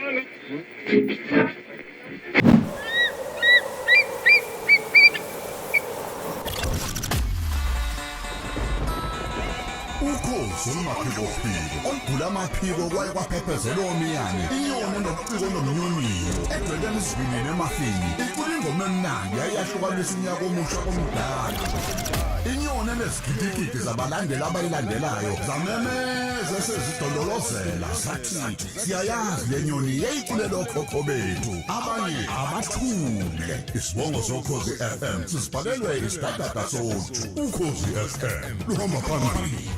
Ukhozi umaphiko olugula amaphiko kwaye kwaphephezela omiyane iyona nobuciko nomnyunyiyo egcwele izibini nemafini icula ingoma emnandi yayahlukanisa unyaka omusha omdala inyoni nezigidigidi zabalandeli abayilandelayo zamemeza sezidololozela sathi siyayazi le nyoni yayiculela okhokho bethu abanye abathule isibongo soKhozi FM sisibhalelwe isidadada sothu Ukhozi FM luhamba phambili.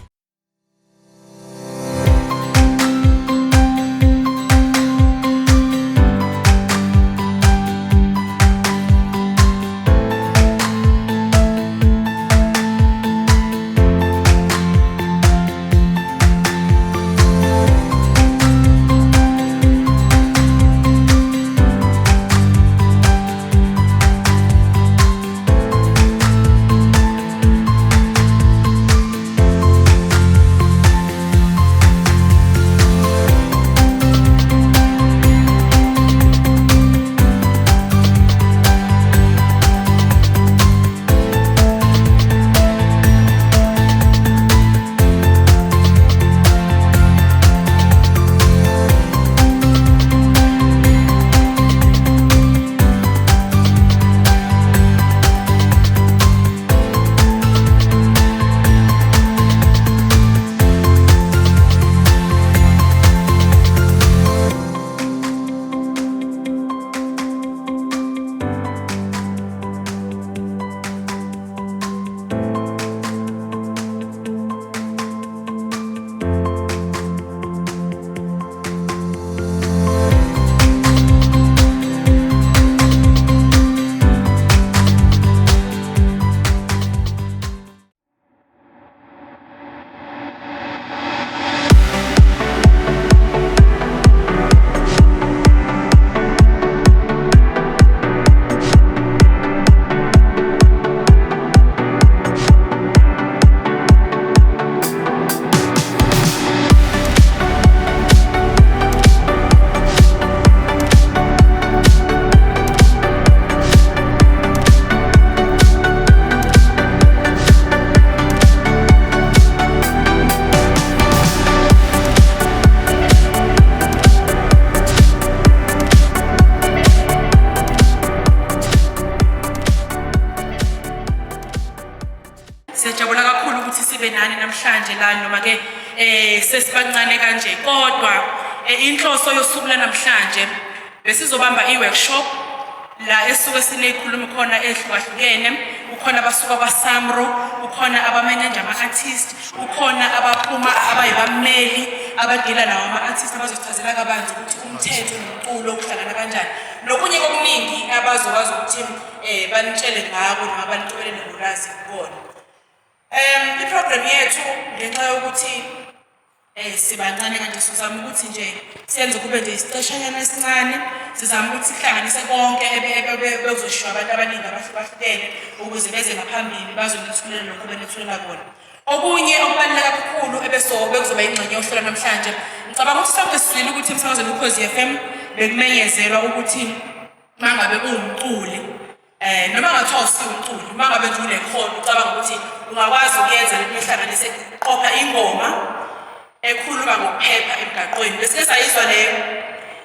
namhlanje la noma ke sesibancane kanje kodwa inhloso yosuku namhlanje besizobamba iworkshop la esuke sinekhuluma khona ehlukahlukene ukhona abasuka kwaSamro ukhona abamanager ama-artist ukhona abaphuma abayibameli abadila nawo ama-artist abazochazela kabanzi ukuthi umthetho nomculo ukuhlangana kanjani nokunye okuningi abazokwazi ukuthi banitshele ngako noma banitshele ngolwazi kubona. I-program yethu ngenxa yokuthi sibancane kanje sizama ukuthi nje senze kube nje isiceshanyana esincane sizama ukuthi sihlanganise konke bezoshiwa abantu abaningi abahlukene ukuze beze ngaphambili bazonithulela lokho benithulela kona. Okunye okubaluleka kakhulu bekuzoba ingxenye yohlelo namhlanje ngicabanga ukuthi sonke sizwile ukuthi emsakazweni Ukhozi FM bekumenyezelwa ukuthi mangabe uwumculi noma ngathiwa usiwumculi mangabe nje unekhono ucabanga ukuthi ungakwazi ukuyenza le mihlanganise qopha ingoma ekhuluma ngokuphepha emgaqweni bese sayizwa leyo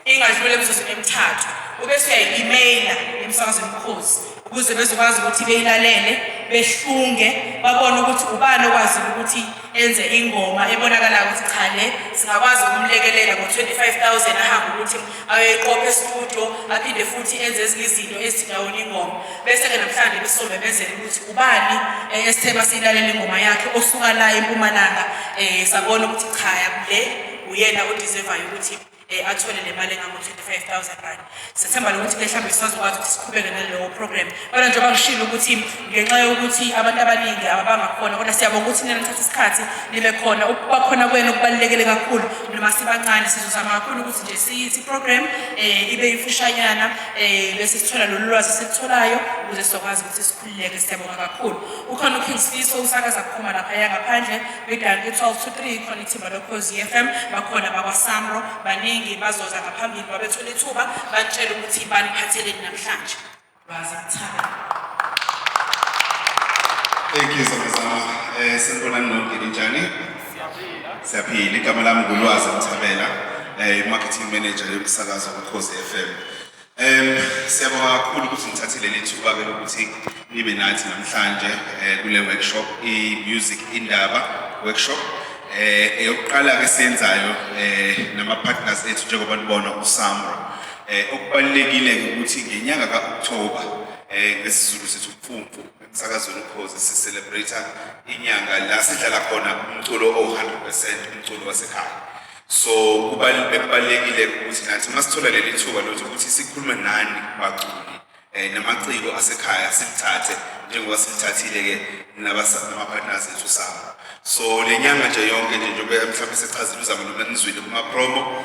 ingadlule emizuzwini emithathu ubese uyayi-emaila emsakazweni Ukhozi ukuze bezokwazi ukuthi beyilalele behlunge babone ukuthi ubani okwazi ukuthi enze ingoma ebonakala ukuthi cha le singakwazi ukumlekelela ngo-25,000 ahamba ukuthi ayoyiqopha e-studio aphinde futhi enze ezinye izinto ezidawona ingoma bese-ke namhlanje besobemezela ukuthi ubani esithema siyilalela ingoma yakhe osuka la eMpumalanga sabona ukuthi cha le uyena odeservayo ukuthi athole le mali engango-25,000 rand. Sethemba lokuthi mhlawumbe sizokwazi ukuthi siqhubeke naleyo program. Kodwa njengoba ngishilo ukuthi ngenxa yokuthi abantu abaningi abangakhona kodwa siyabonga ukuthi nina nithatha isikhathi nibe khona ukubakhona kwenu kubalulekile kakhulu noma sibancane sizozama kakhulu ukuthi nje siyithi program ibe imfushanyana bese sithola lolu lwazi esitholayo ukuze sizokwazi ukuthi sikhululeke. Siyabonga kakhulu. Ukhona uKingsiso usakaza kuphuma lapha ngaphandle bedanke 12 to 3 khona ithimba loKhozi FM bakhona bakwaSamro baningi abaningi bazoza ngaphambili babethola ithuba banitshele ukuthi baniphatheleni namhlanje. Lwazi Mthaba. Thank you, Samazama. Sanibonani nonke ninjani? Siyaphila. Igama lami nguLwazi Mthabela, marketing manager yomsakazo Ukhozi FM. Siyabonga kakhulu ukuthi ngithathele leli thuba ke lokuthi nibe nathi namhlanje kule workshop i-Music Indaba workshop. Eyokuqala ke siyenzayo nama partners ethu njengoba nibona uSamro. Okubalulekile ukuthi ngenyanga kaOctober ngesizulu sethu uMfumfu emsakazweni Ukhozi si-celebrate inyanga la sidlala khona umculo 100% umculo wasekhaya. So kubalulekile ukuthi nathi masithola leli thuba lokuthi ukuthi sikhulume nani baculi namaciko asekhaya sithathe njengoba sithathile ke nama-partners ethu Samro. So lenyanga nje yonke nje njengoba mhlawumbe sichazile uzama noma nizwile kuma promo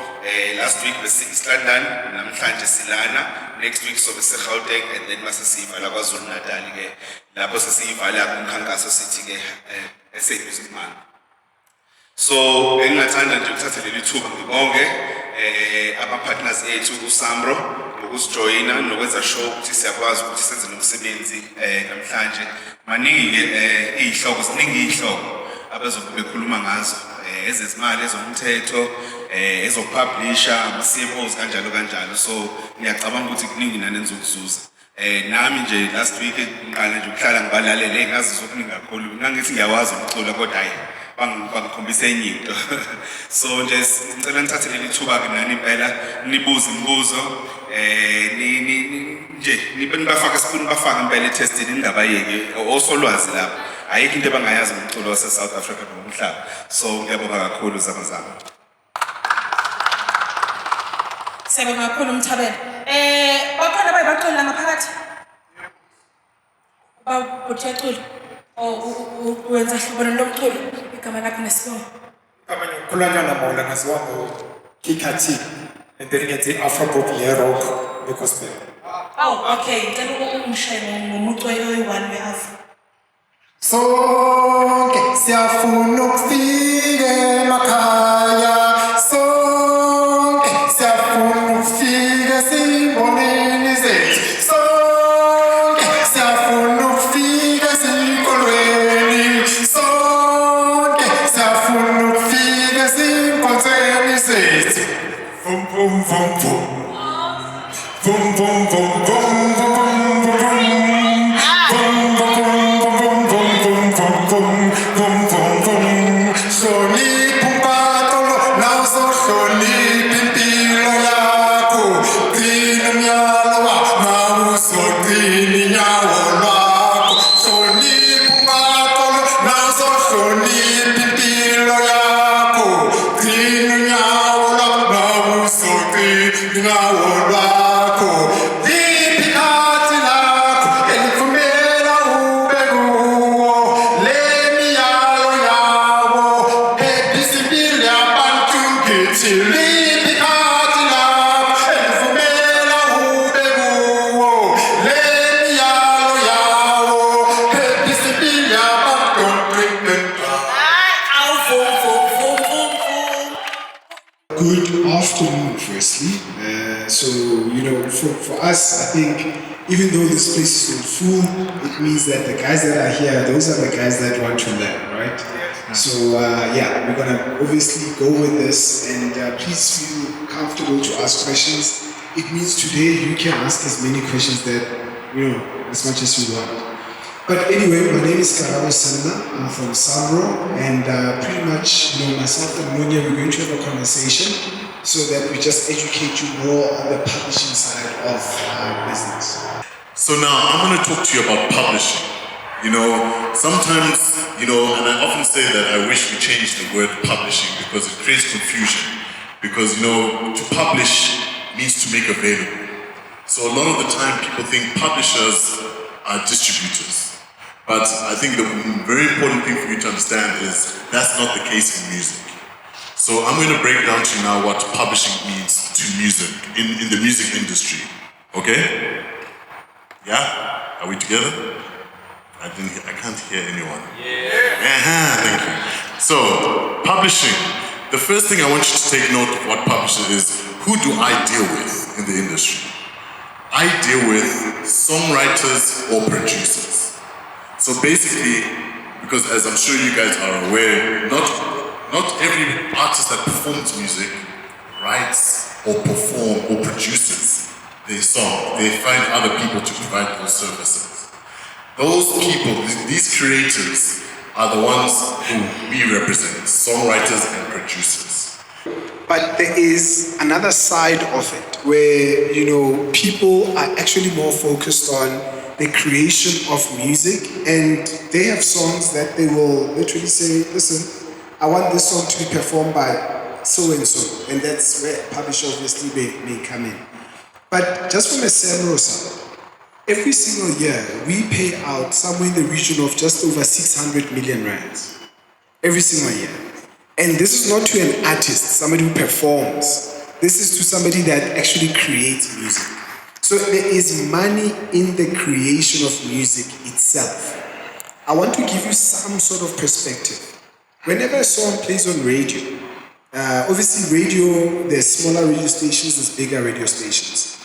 last week besi London namhlanje silana next week sobe seGauteng and then masesivala kwaZulu Natal ke lapho sesiyivala kumkhankaso sithi ke eSafe Man. So engathanda nje ukuthatha leli thuba ngibonge ama partners ethu kuSamro ukusijoyina nokwenza show ukuthi siyakwazi ukuthi senze nomsebenzi namhlanje maningi izihloko ziningi izihloko abazobe bekhuluma ngazo ezezimali ezomthetho ezopublisher ama-CMOs kanjalo kanjalo. So ngiyacabanga ukuthi kuningi nani enizokuzuza. Nami nje last week ngiqala nje ukuhlala ngibalalele ngazizwa okuningi kakhulu ngangithi ngiyawazi umculo kodwa hayi bangikhombisa enye into. So nje ngicela nithathe leli thuba ke nani impela nibuze imibuzo nje nibafake sifuna bafake impela etestini ningabayeki osolwazi lapho. Ayikho into abangayazi ngomculo wase South Africa ngomhlaka. So ngiyabonga kakhulu Samazama. Siyabonga kakhulu Mthabela. Bakhona bayibaculi la ngaphakathi? Bawuthecula. Wenza hlobona lomculo igama lakho nesibongo. Igama ngikhulana Mola ngaziwa Kikati and then ngenze Afro-pop rock gospel. Oh, okay. Ngicela ungishaye ngomucu oyi-1 we-Afro. Sonke siyafuna ukufika emakhaya, sonke siyafuna ukufika simboneni zethu, sonke siyafuna ukufika sikolweni, sonke siyafuna ukufika simkonzweni zethu. Vum vum vum vum vum vum vum vum vum vum For us, I think, even though this place is so full, it means that the guys that are here, those are the guys that want to learn, right? So, yeah, we're going to obviously go with this, and please feel comfortable to ask questions. It means today you can ask as many questions that, as much as you want. But anyway, my name is Karabo Sanna. I'm from Samro, and pretty much, myself and Munya, we're going to have a conversation so that we just educate you more on the publishing side of business. So now I'm going to talk to you about publishing. Sometimes, and I often say that I wish we changed the word publishing because it creates confusion. Because, to publish means to make available. So a lot of the time people think publishers are distributors. But I think the very important thing for you to understand is that's not the case in music. So I'm going to break down to you now what publishing means to music, in the music industry. Okay? Yeah? Are we together? I can't hear anyone. Yeah. Thank you. So, publishing. The first thing I want you to take note of what publishing is, who do I deal with in the industry? I deal with songwriters or producers. So basically, because as I'm sure you guys are aware, not every artist that performs music writes or perform or produces their song. They find other people to provide those services. Those people, these creators, are the ones who we represent, songwriters and producers. But there is another side of it where, you know, people are actually more focused on the creation of music, and they have songs that they will literally say, listen, I want this song to be performed by so-and-so, and that's where publisher obviously may come in. But just from a Samro side, every single year we pay out somewhere in the region of just over 600 million rands. Every single year. And this is not to an artist, somebody who performs. This is to somebody that actually creates music. So there is money in the creation of music itself. I want to give you some sort of perspective. Whenever a song plays on radio, obviously radio, there's smaller radio stations, there's bigger radio stations.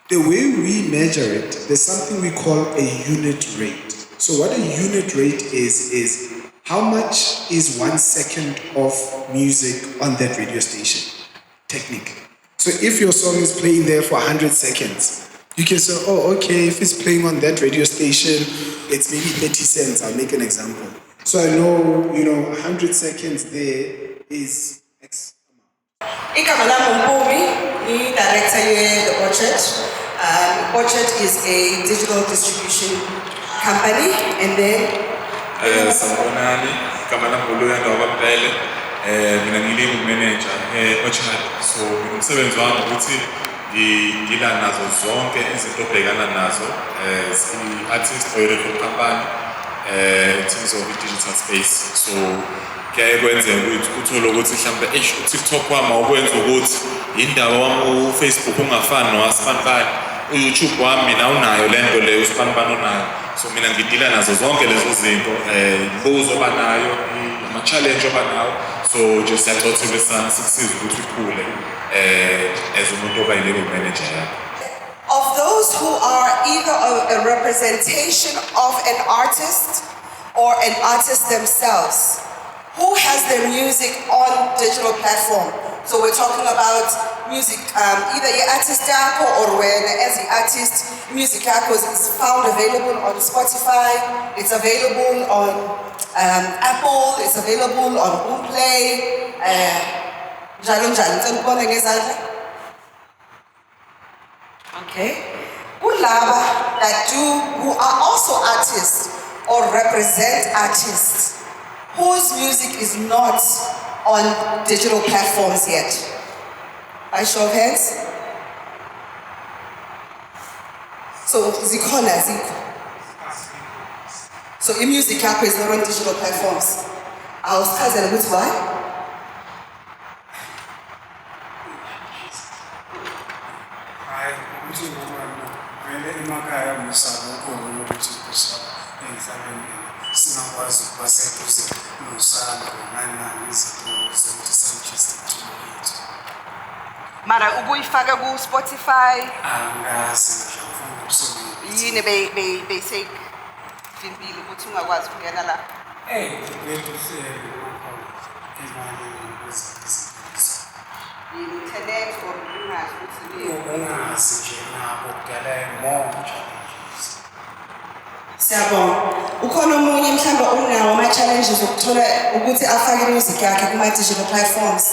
The way we measure it, there's something we call a unit rate. So what a unit rate is how much is 1 second of music on that radio station? Technique. So if your song is playing there for 100 seconds, you can say, oh, okay, if it's playing on that radio station, it's maybe 30 cents, I'll make an example. So I know, 100 seconds there is X amount. Igama lami director ye Orchard. Orchard is a digital distribution company, and then Sanibonani, igama lami nguluyanda mina ngilimi manager Orchard. So umsebenzi wami ukuthi ngidila nazo zonke izinto obhekana nazo as artist or record company in terms of the digital space. So kuyaye kwenzeka ukuthi uthole ukuthi mhlambe TikTok wami awukwenza ukuthi indaba wami uFacebook ungafani nowaSpanpan, uYouTube wami mina unayo lento leyo uSpanpan unayo. So mina ngidila nazo zonke lezo zinto imbuzo banayo ama-challenge abanayo. So just siyathothibisana sikusiza ukuthi ukhule as umuntu obayileko manager. Of those who are either a representation of an artist or an artist themselves, who has their music on digital platform. So we're talking about music, either your artist yakho or when as the artist, music yakho is found available on Spotify, it's available on Apple, it's available on Play, okay. Ulaba who are also artists or represent artists whose music is not on digital platforms yet. By show of hands. So zikhona zikho. So music yakho is not on digital platforms. Awusichazela ukuthi why? Mara ubuyifaka ku Spotify? Yini basic vimbili ukuthi ungakwazi ukungena la? Internet or ungazi nje nabo kudala more challenges. Siyabonga. Ukhona omunye mhlawumbe unawo ama challenges ukuthola ukuthi afake music yakhe kuma digital platforms.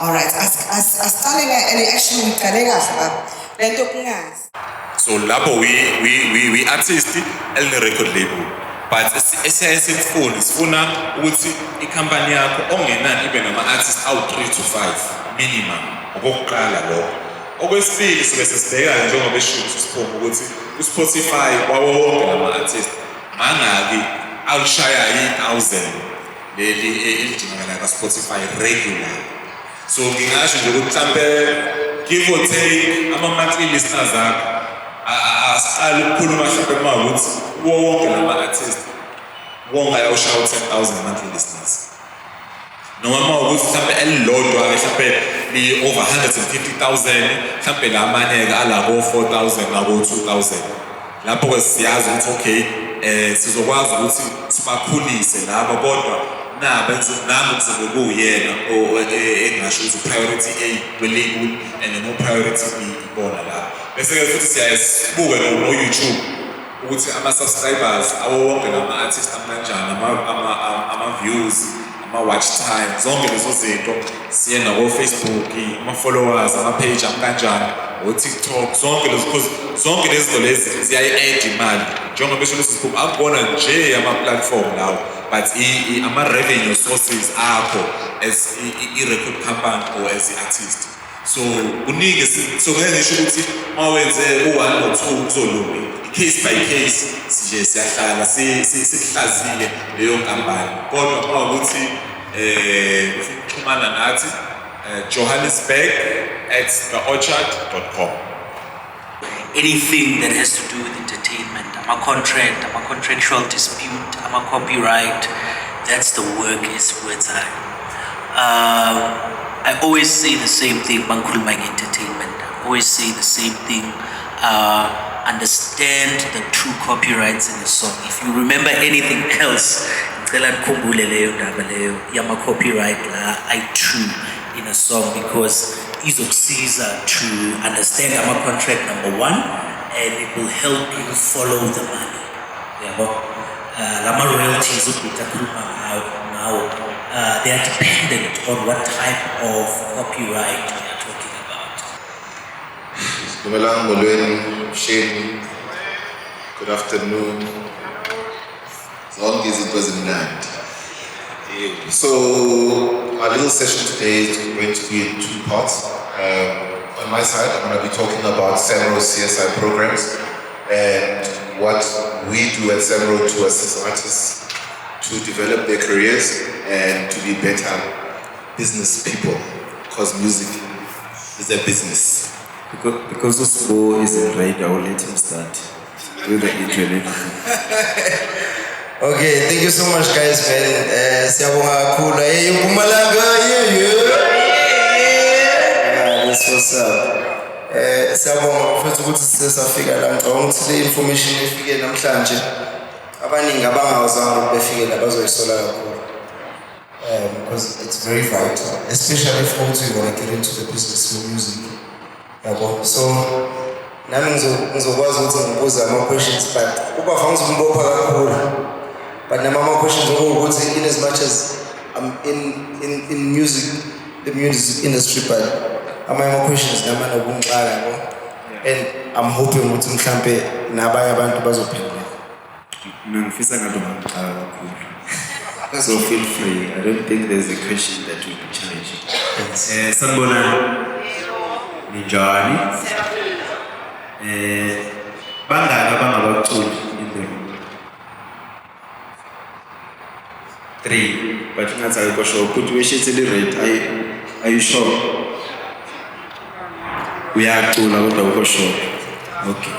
All right, asicale and actually ngicale kahle lento kungazi. So lapho we artist el record label, but sifuna ukuthi ikhampani yakho ongenani ibe nama artists awu 3 to 5 minimum okokuqala lokho. Okwesibili sibe sesibheka njengoba esho sisiphomo ukuthi uSpotify wawo wonke nama artists mangaki awushaya 1000 leli elidingakala ka Spotify regular. So ngingasho nje ukuthi mhlambe give or take ama monthly listeners akho asiqala ukukhuluma mhlambe mawukuthi wonke lama artists wonke ayawushaya 10,000 monthly listeners. Noma mawukuthi mhlambe elilodwa mhlambe over 150,000 mhlambe lamanye-ke alabo 4,000 nabo 2,000 lapho-ke siyazi ukuthi okay sizokwazi ukuthi sibakhulise labo kodwa nami kuzobe kuwuyena engingasho ukuthi priority A kwe-label and no-priority B ibona la bese-ke futhi siyabuke no-YouTube ukuthi ama-subscribers awo wonke lama-artist akanjani ama-views ama-watch time zonke lezo zinto siye nako-Facebook ama-followers ama-page kanjani o-TikTok zonke lezi zinto lezi ziyayi-add imali njengoba besho lesi sikhulu akubona nje ama-platform lawo but ama-revenue sources akho as i-record company or as i-artist so kuningi so ngeke ngisho ukuthi uma wenze u-1 or 2 kuzolunga case by case sije siyahlala sikuhlazile leyo nkampani kodwa uma ukuthi ufuna ukuxhumana nathi johannesburg@theorchard.com. Anything that has to do with entertainment, I'm a contract, I'm a contractual dispute, I'm a copyright, that's the work is where it's at. I always say the same thing, Bankulmang Entertainment. I always say the same thing. Understand the true copyrights in the song. If you remember anything else, yama copyright la I true in a song because izokusiza to understand our contract number 1 and it will help you follow the money. Lama royalties now they are dependent on what type of copyright we are talking about. Good afternoon. Zonke izinto ezimnandi. So our little session today is going to be in 2 parts. On my side, I'm going to be talking about Samro CSI programs and what we do at Samro to assist artists to develop their careers and to be better business people because music is a business. Because Usbo is in right, I will let him start with the intro. Okay, thank you so much, guys, man. Siyabonga kakhulu. Hey, Mpumalanga, yeah. That's what's up. Siyabonga futhi ukuthi sesafika la ngicabanga ukuthi le information efike namhlanje abaningi abangawazanga befike la bazoyisola kakhulu. Because it's very vital, especially if we want to get into the business of music. So nami ngizokwazi ukuthi ngibuze ama-questions but ubavanga ukumbopha kakhulu. But now my question is, in as much as I'm in music, the music industry, but my question is, and I'm hoping that mhlambe nabanye abantu bazophendula. So feel free. I don't think there's a question that will be challenging. Sanibonani. Ninjani? Bangaki abangabaculi in the room? 3, but not I go show. Put your shit in the rate. Are you sure? We are two now. Go show. Okay.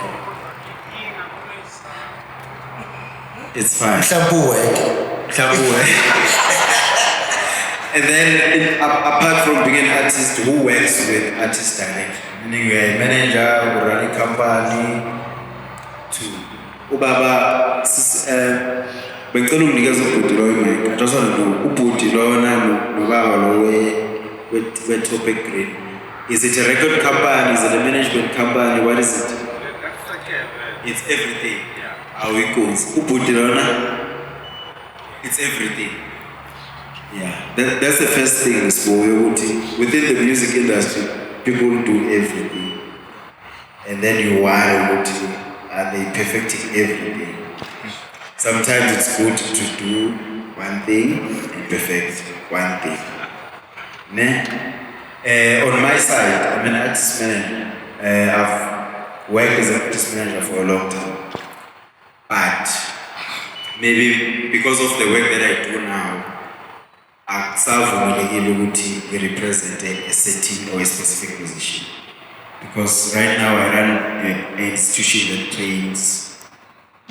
It's fine. Shampoo. And then, apart from being an artist, who works with artists directly? Meaning you are a manager, you run a company. To Ubaba. Bengicela unginikeze ubhuti loyo mic. I just want to know ubhuti lona nobaba lo we-Topic Green. Is it a record company? Is it a management company? What is it? It's everything. How it goes. Ubhuti lona, it's everything. Yeah, that's the first thing. Within the music industry, people do everything. And then you wonder, are they perfecting everything? Sometimes it's good to do one thing and perfect one thing. On my side, I'm an artist manager. I've worked as an artist manager for a long time. But maybe because of the work that I do now, I represent a certain or a specific position. Because right now I run an institution that trains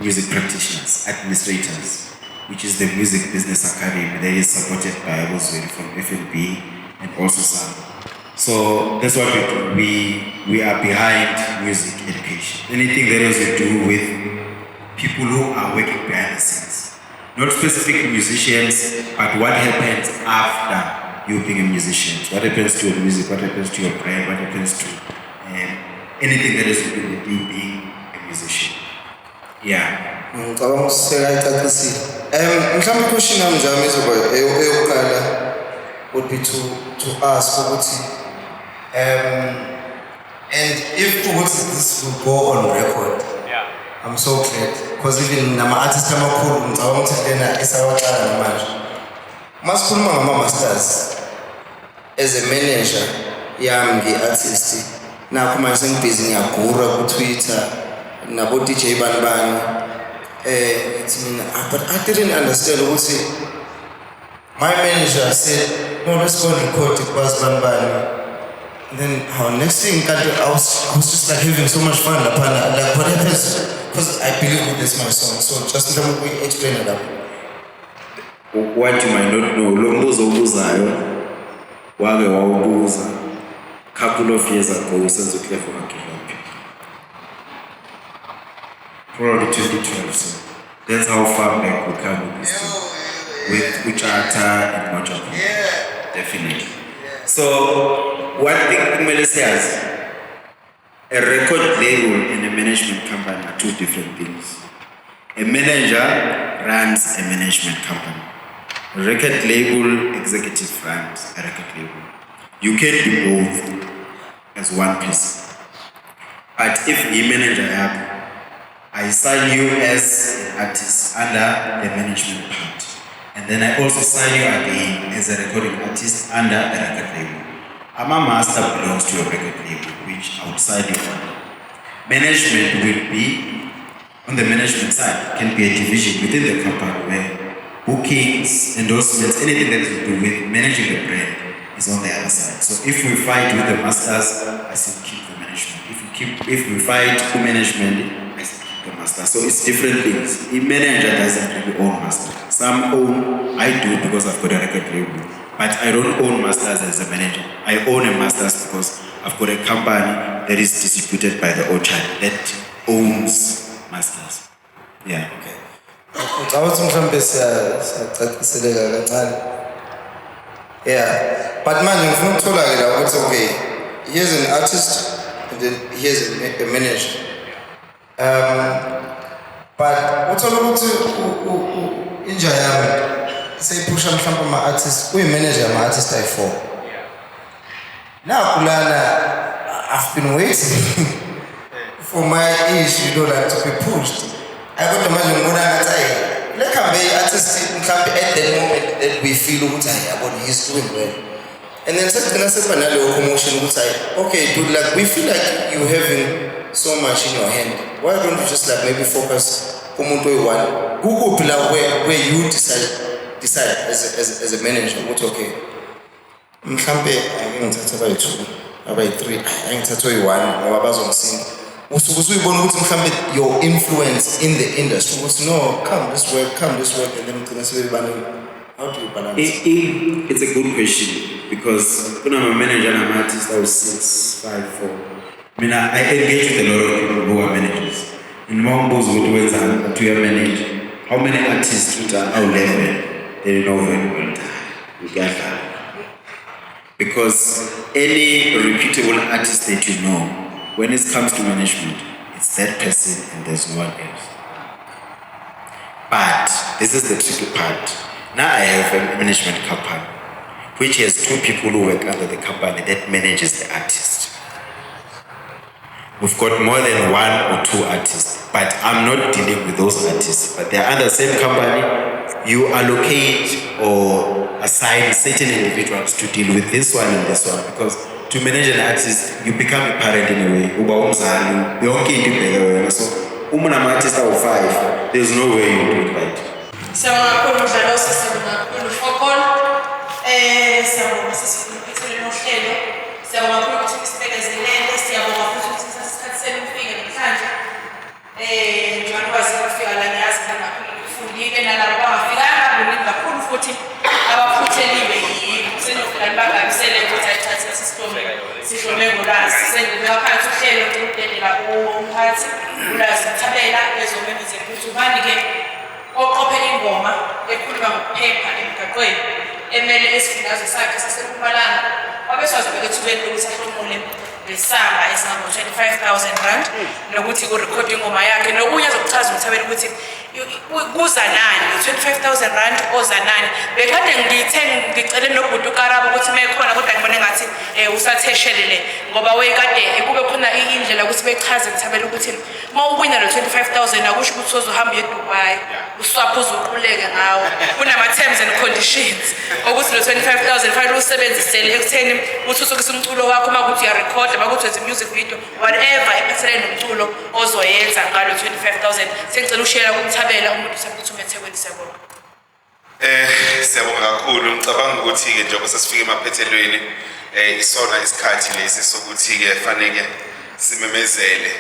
music practitioners, administrators, which is the Music Business Academy that is supported by Uzwe from FNB and also some. So that's what we do. We are behind music education. Anything that has to do with people who are working behind the scenes. Not specifically musicians, but what happens after you being a musician. What happens to your music, what happens to your brand, what happens to anything that has to do with you being a musician. Yeah. Mhlawumbe question yami nje izoba eyokuqala would be to ask ukuthi and if this will go on record, I'm so glad because even nama-artists amakhulu ngicabanga ukuthi lena esawaqala namanje masikhuluma ngama-masters as a manager yami ngi-artist nakho manje sengibhizi ngiyagura ku-Twitter nabo-DJ bani but I didn't understand ukuthi my manager said no, let's go and record it was bani. And then our next thing, I was just like having so much fun. Like what happens? Because I believe this is my song. So just let me explain it up. What you might not know, Lombozo Buzayo, Wage Wabuza, couple of years ago, since we came from Akilapi. Probably 2012. So that's how far back we come with this thing. With Uchata and Mojako. Yeah. Definitely. So what Kumele says, a record label and a management company are two different things. A manager runs a management company. A record label executive runs a record label. You can do both as one person. But if the manager I sign you as an artist under the management part. And then I also sign you again as a recording artist under a record label. I'm a master belongs to a record label, which outside you on. Management will be on the management side. It can be a division within the company where bookings, endorsements, anything that has to do with managing the brand is on the other side. So if we fight with the masters, I still keep the management. If we fight with management, I still keep the master. So it's different things. A manager doesn't really own master. Some own, I do because I've got a record label. But I don't own masters as a manager. I own a masters because I've got a company that is distributed by the Orchard that owns masters. Yeah. Okay. Yeah. But man, if not told it's okay. Here's an artist and then here's a manager. But what's all about enjoy say push on from my artist, we manager my artist I for. Now Kulana, I've been waiting for my issue, like to be pushed. I got to imagine what I say. Let can be artist at that moment that we feel about he's doing well. And then second another commotion would say, okay, dude, like we feel like you're having so much in your hand. Why don't you just like maybe focus umuntu one? Who go where you decide as a manager, what's okay? Mhlambe angithatha abayithu, abayi3, angithatha oyi1 ngoba bazongisini. Usuyibona ukuthi mhlambe your influence in the industry was no, come this work, and then ugcina sebebani. How do you balance? It's a good question because when I'm a manager and I'm an artist, I was 6, 5, 4. I mean, I engage with a lot of people who are managers. In Mombos, with to your manager, how many artists are our level? They know very well. We get that. Because any reputable artist that you know, when it comes to management, it's that person and there's no one else. But this is the tricky part. Now I have a management company, which has 2 people who work under the company that manages the artist. We've got more than 1 or 2 artists, but I'm not dealing with those artists. But they're under the same company. You allocate or assign certain individuals to deal with this one and this one, because to manage an artist, you become a parent in a way. Wonke into so artist of 5, there's no way you do it right. Futhi abaphutheliwe yini senofika bangabisele ukuthi ayithathe isithombe ulwazi sengibeka phansi uhlelo lokudelela umphathi ulwazi Thabela ezomemezela ukuthi ubani ke oqophe ingoma ekhuluma ngokuphepha emgaqweni emele esifundaze sakhe saseMpumalanga wabesazobeka ethubeni lokuthi ahlomule lesamba esingaba 25,000 rand nokuthi urekhode ingoma yakhe nokunye azokuchaza uMthabela ukuthi kuza nani 25,000 rand oza nani bekade ngicele nobhuti uKarabo ukuthi mekhona kodwa ngibona engathi usatheshelele ngoba wayekade kube khona indlela ukuthi bechaze Mthabela ukuthi mawuwina lo 25,000 akusho ukuthi uzohamba eDubai uswapho uzoquleke ngawo kunama terms and conditions ukuthi lo 25,000 fanele usebenzisele ekutheni uthuthukise umculo wakho makuthi uyarecord makuthi wenza music video whatever ephathelene nomculo ozoyenza ngalo 25,000 sengicela ushare kuMthabela umuntu usaphuma eThekwini siyabonga. Siyabonga kakhulu ngicabanga ukuthi ke njengoba sesifike emaphethelweni isona isikhathi lesi sokuthi ke fanele simemezele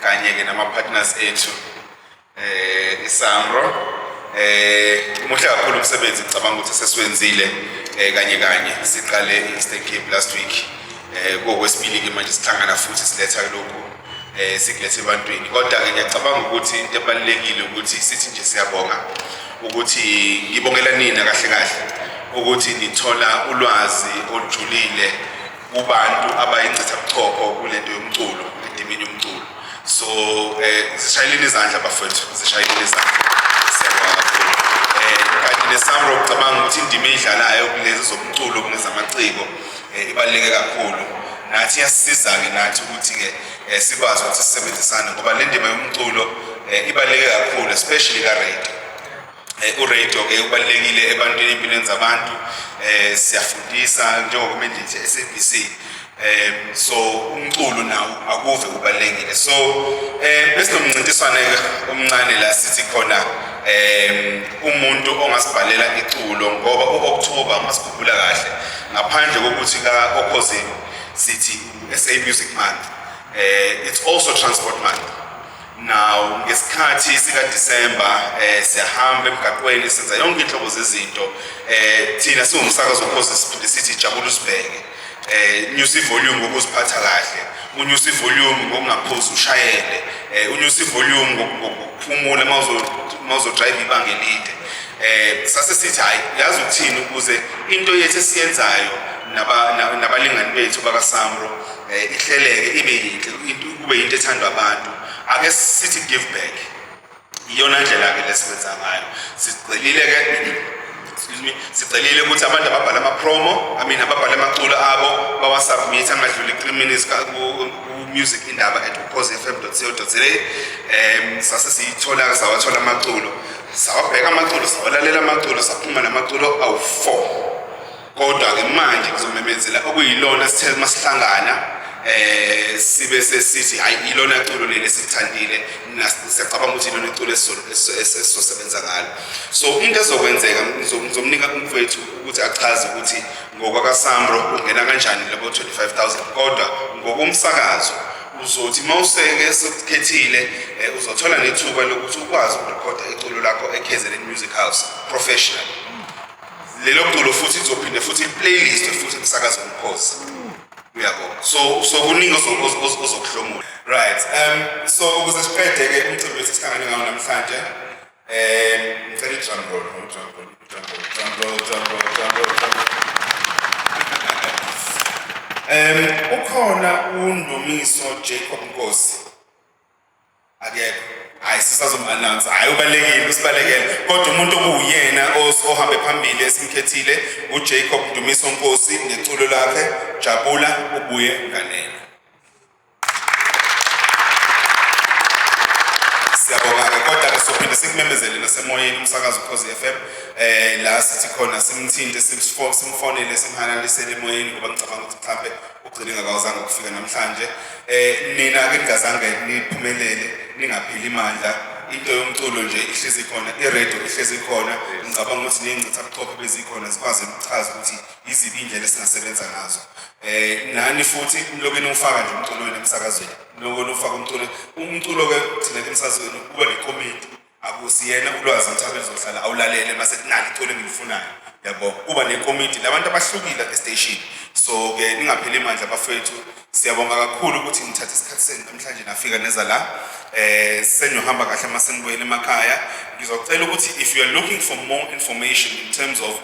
kanye ke nama partners ethu iSamro muhle kakhulu umsebenzi ngicabanga ukuthi sesiwenzile kanye siqale eState Cape last week ngokwesibili ke manje sihlangana futhi siletha lokho sikulethe ebantwini kodwa ke ngiyacabanga ukuthi into ebalekile ukuthi sithi nje siyabonga ukuthi ngibongela nina kahle ukuthi nithola ulwazi olujulile kubantu abayingcitha buchopho kulento yomculo endimeni yomculo so zishayeleni izandla bafowethu zishayeleni izandla siyabonga kanti neSamro ngicabanga ukuthi indima edlalayo kulezi zomculo kunezamaciko ibaluleke kakhulu nathi yasisiza ke nathi ukuthi ke sikwazi ukuthi sisebenzisane ngoba le ndima yomculo ibaluleke kakhulu especially ka radio uradio ke ubalekile ebantwini empilweni zabantu siyafundisa njengoba mendithi SABC so umculo nawo akuve ubalekile so besinomncintiswane omncane la sithi khona umuntu ongasibhalela iculo ngoba uOctober masikhumbula kahle ngaphandle kokuthi ka Ukhozi sithi SA Music Month it's also Transport Month. Now ngesikhathi sika December siyahamba emgaqweni senza yonke inhlobo zezinto thina siwumsakazo Ukhozi siphinde sithi jabula usibheke unyusa volume ngokuziphatha kahle unyusa volume ngokungaphuzi ushayele unyusa volume ngokuphumula mawuzo drive ibanga elide sase sithi hayi yazi ukuthini ukuze into yethu esiyenzayo nabalingani bethu bakaSamro ihleleke ibe yinhle kube into ethandwa abantu ake sithi give back iyona ndlela ke lesebenza ngayo sicelile ke sicelile ukuthi abantu ababhala ama promo ababhala amaculo abo bawasubmit angadluli 3 minutes ku Music Indaba @ukhozifm.co.za sase siyithola sawathola amaculo sawabheka amaculo sawalalela amaculo saphuma namaculo awu4 kodwa ke manje kuzomemezela okuyilona sithe masihlangana sibe sesithi hayi ilona iculo leli sithandile siyacabanga ukuthi ilona iculo esizosebenza ngalo so into ezokwenzeka ngizomnika umfowethu ukuthi achaze ukuthi ngokwakaSamro ungena kanjani labo 25,000 kodwa ngokumsakazo uzothi mawuseke sekukhethile uzothola nethuba lokuthi ukwazi ukurekhoda iculo lakho eKZN Music House professional lelo culo futhi izophinde futhi playlist futhi kusakaza Ukhozi uyabo so kuningi ozokuhlomula right so ukuze siqede ke umcimbi wethu sihlangane ngawo namhlanje ngicela drum roll ukhona uNdumiso Jacob Nkosi akekho hayi sisazom-announce hayi ubalekile usibalekele kodwa umuntu okuyena ohambe phambili esimkhethile uJacob Ndumiso Nkosi neculo lakhe jabula ubuye nganeno siyabonga kodwa ke sophinde sikumemezele nasemoyeni umsakazo Ukhozi FM la sithi khona simthinte simfonele simhanalisele emoyeni ngoba ngicabanga ukuthi mhlawumbe ugcine ngakawazanga ukufika namhlanje nina ke ningazange niphumelele ningaphili imandla into yomculo nje ihlezi khona iradio ihlezi khona ngicabanga ukuthi ningcitha buchopho bezikhona sikwazi ukuchaza ukuthi izibi indlela esingasebenza ngazo nani futhi lokho ufaka nje umculo emsakazweni lokho ufaka umculo ke thina emsakazweni kuba necommittee akusiyena ulwazi Mthabela uzohlala awulalele mase kunali iculo engilifunayo yabo kuba nekomiti labantu abahlukile estation so ke ningapheli imandla bafethu siyabonga kakhulu ukuthi nithathe isikhathi senu namhlanje nafika neza la senyohamba kahle masenibuyele emakhaya ngizocela ukuthi if you are looking for more information in terms of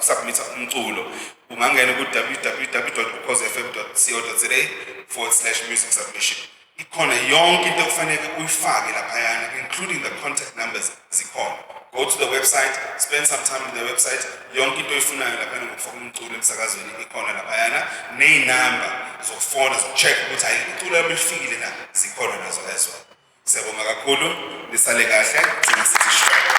submit umculo ungangena ku www.ukhozifm.co.za/music submission ikhona yonke into okufanele uyifake laphayana including the contact numbers zikhona go to the website spend some time on the website yonke into oyifunayo laphayana ngokufaka umculo emsakazweni ikhona laphayana nezinamba zokufona zocheck ukuthi hayi umculo yami ifikile na zikhona nazo lezo siyabonga kakhulu nisale kahle thina sithi